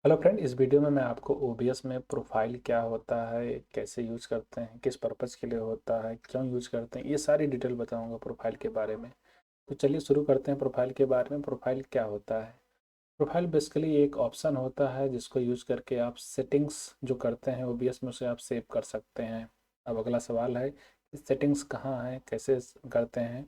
Hello friend, इस video में मैं आपको ओबीएस में प्रोफाइल क्या होता है, कैसे यूज करते हैं, किस पर्पज़ के लिए होता है, क्यों यूज करते हैं, ये सारी डिटेल बताऊंगा प्रोफाइल के बारे में। तो चलिए शुरू करते हैं प्रोफाइल के बारे में। प्रोफाइल क्या होता है? प्रोफाइल बेसिकली एक ऑप्शन होता है जिसको यूज करके आप सेटिंग्स जो करते हैं ओबीएस में उसे आप सेव कर सकते हैं। अब अगला सवाल है कि सेटिंग्स कहाँ हैं, कैसे करते हैं।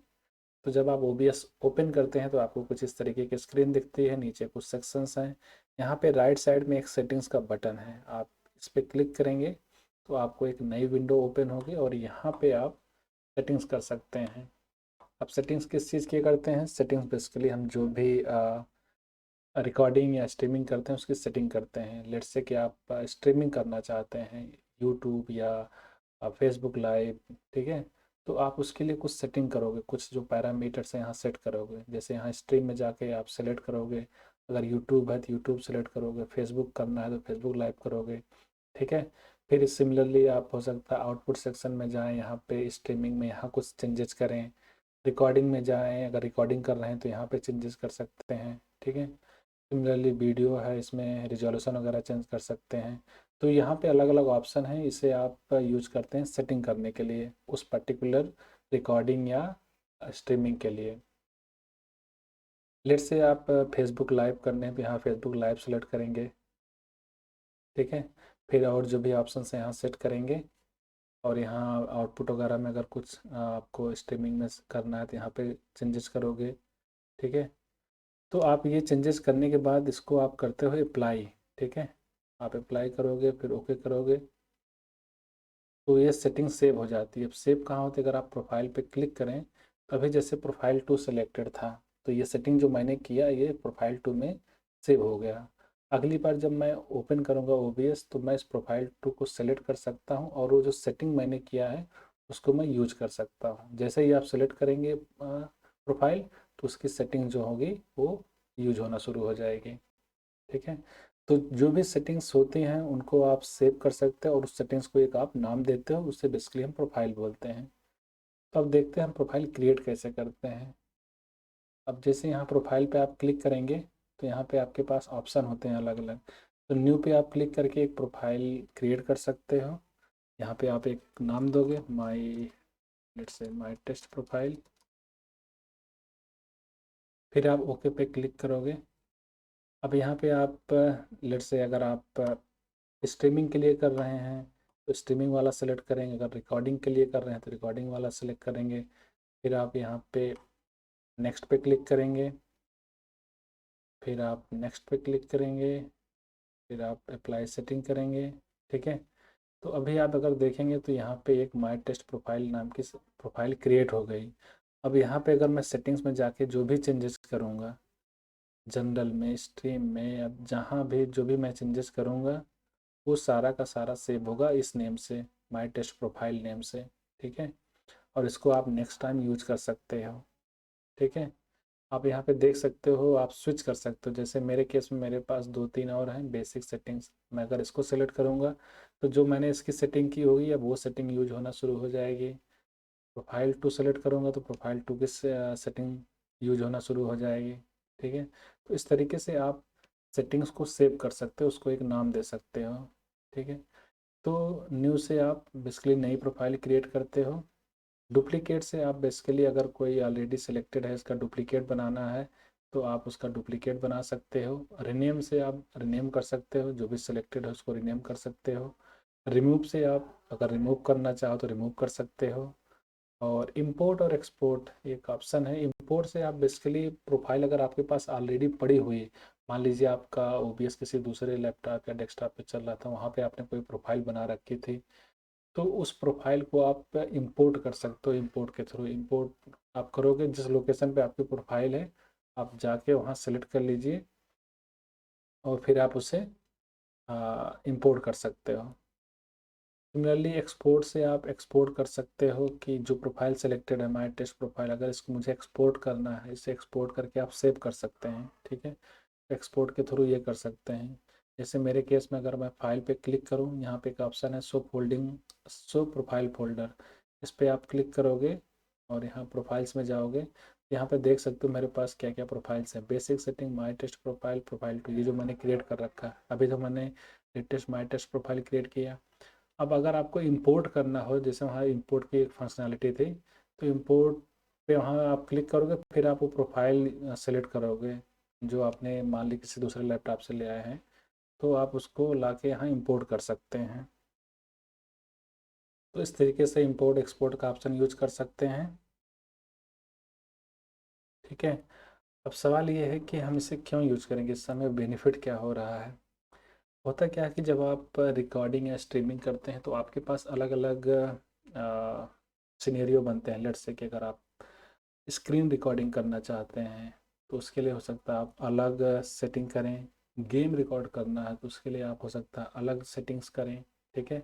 तो जब आप ओबीएस ओपन करते हैं तो आपको कुछ इस तरीके की स्क्रीन दिखती है। नीचे कुछ सेक्शंस हैं। यहाँ पे राइट साइड में एक सेटिंग्स का बटन है, आप इस पर क्लिक करेंगे तो आपको एक नई विंडो ओपन होगी और यहाँ पे आप सेटिंग्स कर सकते हैं। अब सेटिंग्स किस चीज़ की करते हैं? सेटिंग्स बेसिकली हम जो भी रिकॉर्डिंग या स्ट्रीमिंग करते हैं उसकी सेटिंग करते हैं। लेट्स से कि आप स्ट्रीमिंग करना चाहते हैं यूट्यूब या फेसबुक लाइव, ठीक है। तो आप उसके लिए कुछ सेटिंग करोगे, कुछ जो पैरामीटर्स हैं यहाँ सेट करोगे। जैसे यहाँ स्ट्रीम में जाके आप सेलेक्ट करोगे, अगर यूट्यूब है तो यूट्यूब सेलेक्ट करोगे, फेसबुक करना है तो फेसबुक लाइव करोगे, ठीक है। फिर सिमिलरली आप हो सकता है आउटपुट सेक्शन में जाएं, यहाँ पे स्ट्रीमिंग में यहाँ कुछ चेंजेस करें। रिकॉर्डिंग में जाएं, अगर रिकॉर्डिंग कर रहे हैं तो यहाँ पे चेंजेस कर सकते हैं, ठीक है। सिमिलरली वीडियो है, इसमें रिजोल्यूशन वगैरह चेंज कर सकते हैं। तो यहाँ पे अलग अलग ऑप्शन है, इसे आप यूज करते हैं सेटिंग करने के लिए उस पर्टिकुलर रिकॉर्डिंग या स्ट्रीमिंग के लिए। लेट्स से आप फेसबुक लाइव करने हैं तो यहाँ फेसबुक लाइव सेलेक्ट करेंगे, ठीक है। फिर और जो भी ऑप्शन है यहाँ सेट करेंगे और यहाँ आउटपुट वगैरह में अगर कुछ आपको स्ट्रीमिंग में करना है तो यहाँ पे चेंजेस करोगे, ठीक है। तो आप ये चेंजेस करने के बाद इसको आप करते हो अप्लाई, ठीक है। आप अप्लाई करोगे फिर ओके करोगे तो ये सेटिंग सेव हो जाती है। अब सेव कहाँ होती है? अगर आप प्रोफाइल पे क्लिक करें तो अभी जैसे प्रोफाइल टू सेलेक्टेड था तो ये सेटिंग जो मैंने किया ये प्रोफाइल टू में सेव हो गया। अगली बार जब मैं ओपन करूँगा ओबीएस तो मैं इस प्रोफाइल टू को सेलेक्ट कर सकता हूँ और वो जो सेटिंग मैंने किया है उसको मैं यूज कर सकता हूँ। जैसे ही आप सेलेक्ट करेंगे प्रोफाइल तो उसकी सेटिंग जो होगी वो यूज होना शुरू हो जाएगी, ठीक है। तो जो भी सेटिंग्स होती हैं उनको आप सेव कर सकते हैं और उस सेटिंग्स को एक आप नाम देते हो, उससे बेसिकली हम प्रोफाइल बोलते हैं। तो अब देखते हैं हम प्रोफाइल क्रिएट कैसे करते हैं। अब जैसे यहाँ प्रोफाइल पे आप क्लिक करेंगे तो यहाँ पे आपके पास ऑप्शन होते हैं अलग अलग। तो न्यू पे आप क्लिक करके एक प्रोफाइल क्रिएट कर सकते हो। यहाँ पे आप एक नाम दोगे, माई, let's say my test profile. फिर आप ओके पे क्लिक करोगे। अब यहाँ पे आप लेट्स से अगर आप स्ट्रीमिंग के लिए कर रहे हैं तो स्ट्रीमिंग वाला सेलेक्ट करेंगे, अगर रिकॉर्डिंग के लिए कर रहे हैं तो रिकॉर्डिंग वाला सेलेक्ट करेंगे। फिर आप यहाँ पे नेक्स्ट पे क्लिक करेंगे, फिर आप नेक्स्ट पे क्लिक करेंगे, फिर आप अप्लाई सेटिंग करेंगे, ठीक है। तो अभी आप अगर देखेंगे तो यहाँ पे एक माई टेस्ट प्रोफाइल नाम की प्रोफाइल क्रिएट हो गई। अब यहाँ पे अगर मैं सेटिंग्स में जाके जो भी चेंजेस करूँगा, जनरल में, स्ट्रीम में, अब जहाँ भी जो भी मैं चेंजेस करूँगा वो सारा का सारा सेव होगा इस नेम से, माई टेस्ट प्रोफाइल नेम से, ठीक है। और इसको आप नेक्स्ट टाइम यूज कर सकते हो, ठीक है। आप यहाँ पे देख सकते हो, आप स्विच कर सकते हो। जैसे मेरे केस में मेरे पास दो तीन और हैं बेसिक सेटिंग्स, मैं अगर इसको सेलेक्ट करूँगा तो जो मैंने इसकी सेटिंग की होगी अब वो सेटिंग यूज होना शुरू हो जाएगी। प्रोफाइल टू सेलेक्ट करूँगा तो प्रोफाइल टू की सेटिंग यूज होना शुरू हो जाएगी, ठीक है। तो इस तरीके से आप सेटिंग्स को सेव कर सकते हो, उसको एक नाम दे सकते हो, ठीक है। तो न्यू से आप बेसिकली नई प्रोफाइल क्रिएट करते हो। डुप्लीकेट से आप बेसिकली अगर कोई ऑलरेडी सिलेक्टेड है इसका डुप्लीकेट बनाना है तो आप उसका डुप्लीकेट बना सकते हो। रिनेम से आप रिनेम कर सकते हो, जो भी सिलेक्टेड है उसको रिनेम कर सकते हो। रिमूव से आप अगर रिमूव करना चाहो तो रिमूव कर सकते हो। और इंपोर्ट और एक्सपोर्ट एक ऑप्शन है। इंपोर्ट से आप बेसिकली प्रोफाइल अगर आपके पास ऑलरेडी पड़ी हुई है, मान लीजिए आपका ओबीएस किसी दूसरे लैपटॉप या डेस्कटॉप पे चल रहा था, वहाँ पे आपने कोई प्रोफाइल बना रखी थी तो उस प्रोफाइल को आप इंपोर्ट कर सकते हो। इंपोर्ट के थ्रू इंपोर्ट आप करोगे, जिस लोकेशन पे आपकी प्रोफाइल है आप जाके वहाँ सेलेक्ट कर लीजिए और फिर आप उसे इंपोर्ट कर सकते हो। सिमिलरली एक्सपोर्ट से आप एक्सपोर्ट कर सकते हो कि जो प्रोफाइल सेलेक्टेड है माई टेस्ट प्रोफाइल, अगर इसको मुझे एक्सपोर्ट करना है इसे एक्सपोर्ट करके आप सेव कर सकते हैं, ठीक है। एक्सपोर्ट के थ्रू ये कर सकते हैं। जैसे मेरे केस में अगर मैं फाइल पे क्लिक करूँ, यहाँ पे एक ऑप्शन है show folding, show profile folder, इस पर आप क्लिक करोगे और यहाँ प्रोफाइल्स में जाओगे। यहाँ पे देख सकते हो मेरे पास क्या क्या प्रोफाइल्स हैं। Basic setting, my test profile, profile two, ये जो मैंने क्रिएट कर रखा है। अभी तो मैंने लेटेस्ट माई टेस्ट प्रोफाइल क्रिएट किया। अब अगर आपको इंपोर्ट करना हो, जैसे वहाँ इंपोर्ट की एक फंक्शनैलिटी थी, तो इंपोर्ट पे वहाँ आप क्लिक करोगे, फिर आप वो प्रोफाइल सेलेक्ट करोगे जो आपने मान ली किसी दूसरे लैपटॉप से ले आए हैं, तो आप उसको ला के यहाँ इंपोर्ट कर सकते हैं। तो इस तरीके से इंपोर्ट एक्सपोर्ट का ऑप्शन यूज कर सकते हैं। ठीक है। अब सवाल ये है कि हम इसे क्यों यूज करेंगे, इससे हमें बेनिफिट क्या हो रहा है। होता क्या है कि जब आप रिकॉर्डिंग या स्ट्रीमिंग करते हैं तो आपके पास अलग अलग सिनेरियो बनते हैं। लेट्स से कि अगर आप स्क्रीन रिकॉर्डिंग करना चाहते हैं तो उसके लिए हो सकता है आप अलग सेटिंग करें। गेम रिकॉर्ड करना है तो उसके लिए आप हो सकता है अलग सेटिंग्स करें। ठीक है।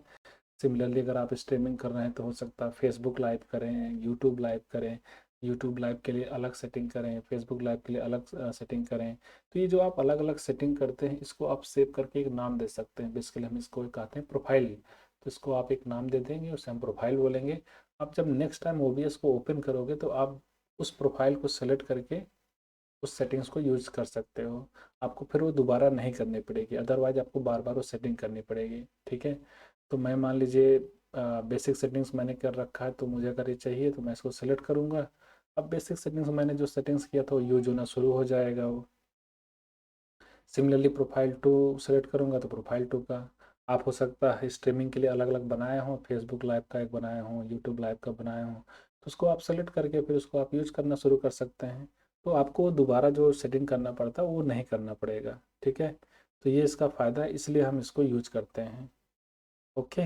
सिमिलरली अगर आप स्ट्रीमिंग कर रहे हैं तो हो सकता है फेसबुक लाइव करें, यूट्यूब लाइव करें। यूट्यूब लाइव के लिए अलग सेटिंग करें, फेसबुक लाइव के लिए अलग सेटिंग करें। तो ये जो आप अलग अलग सेटिंग करते हैं इसको आप सेव करके एक नाम दे सकते हैं। बेसिकली हम इसको कहते हैं प्रोफाइल। तो इसको आप एक नाम दे देंगे, उसे हम प्रोफाइल बोलेंगे। आप जब नेक्स्ट टाइम ओबीएस को ओपन करोगे तो आप उस प्रोफाइल को सेलेक्ट करके उस सेटिंग्स को यूज़ कर सकते हो। आपको फिर वो दोबारा नहीं करनी पड़ेगी, अदरवाइज आपको बार बार वो सेटिंग करनी पड़ेगी। ठीक है। तो मैं मान लीजिए बेसिक सेटिंग्स मैंने कर रखा है, तो मुझे अगर ये चाहिए तो मैं इसको सेलेक्ट करूँगा। अब बेसिक सेटिंग्स मैंने जो सेटिंग्स किया था वो यूज होना शुरू हो जाएगा वो। सिमिलरली प्रोफाइल टू सेलेक्ट करूँगा तो प्रोफाइल टू का आप हो सकता है स्ट्रीमिंग के लिए अलग अलग बनाए हों, फेसबुक लाइव का एक बनाए हों, यूट्यूब लाइव का बनाए हों, तो उसको आप सेलेक्ट करके फिर उसको आप यूज़ करना शुरू कर सकते हैं। तो आपको दोबारा जो सेटिंग करना पड़ता है वो नहीं करना पड़ेगा। ठीक है। तो ये इसका फ़ायदा है, इसलिए हम इसको यूज करते हैं। ओके।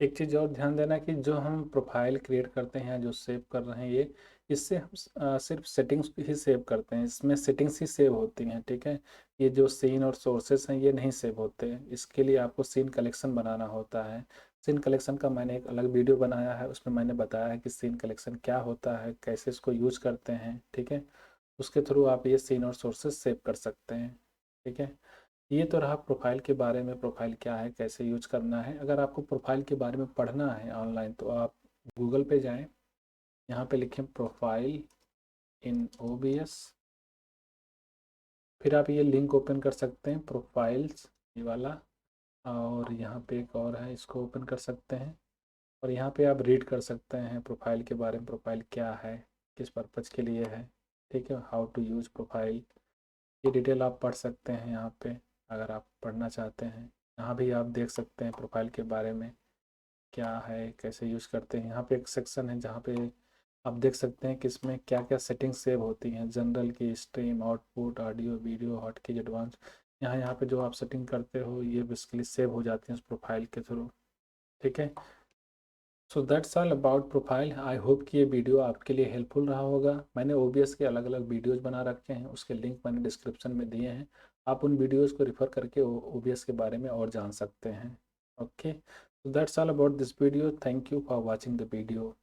एक चीज़ और ध्यान देना कि जो हम प्रोफाइल क्रिएट करते हैं, जो सेव कर रहे हैं, ये इससे हम सिर्फ सेटिंग्स ही सेव करते हैं, इसमें सेटिंग्स ही सेव होती हैं। ठीक है। ये जो सीन और सोर्सेस हैं ये नहीं सेव होते हैं। इसके लिए आपको सीन कलेक्शन बनाना होता है। सीन कलेक्शन का मैंने एक अलग वीडियो बनाया है, उसमें मैंने बताया है कि सीन कलेक्शन क्या होता है, कैसे इसको यूज करते हैं। ठीक है। उसके थ्रू आप ये सीन और सोर्सेस सेव कर सकते हैं। ठीक है। ये तो रहा प्रोफाइल के बारे में, प्रोफाइल क्या है, कैसे यूज करना है। अगर आपको प्रोफाइल के बारे में पढ़ना है ऑनलाइन तो आप गूगल पे जाएं, यहाँ पे लिखें प्रोफाइल इन ओबीएस, फिर आप ये लिंक ओपन कर सकते हैं प्रोफाइल्स ये वाला, और यहाँ पे एक और है, इसको ओपन कर सकते हैं। और यहाँ पे आप रीड कर सकते हैं प्रोफाइल के बारे में, प्रोफाइल क्या है, किस पर्पज़ के लिए है। ठीक है। हाउ टू यूज प्रोफाइल, ये डिटेल आप पढ़ सकते हैं यहाँ पे अगर आप पढ़ना चाहते हैं। यहाँ भी आप देख सकते हैं प्रोफाइल के बारे में क्या है, कैसे यूज़ करते हैं। यहाँ पे एक सेक्शन है जहाँ पे आप देख सकते हैं कि इसमें क्या क्या सेटिंग्स सेव होती हैं, जनरल की, stream, output, audio, video, hotkeys, advance. यहाँ पे जो आप सेटिंग करते हो ये बेसिकली सेव हो जाती हैं उस प्रोफाइल के थ्रू। ठीक है। So that's all about profile. I hope कि ये वीडियो आपके लिए हेल्पफुल रहा होगा। मैंने ओबीएस के अलग अलग वीडियोज़ बना रखे हैं, उसके लिंक मैंने डिस्क्रिप्शन में दिए हैं। आप उन वीडियोज़ को रिफ़र करके ओबीएस के बारे में और जान सकते हैं। Okay. So that's all about this video. Thank you for watching the video.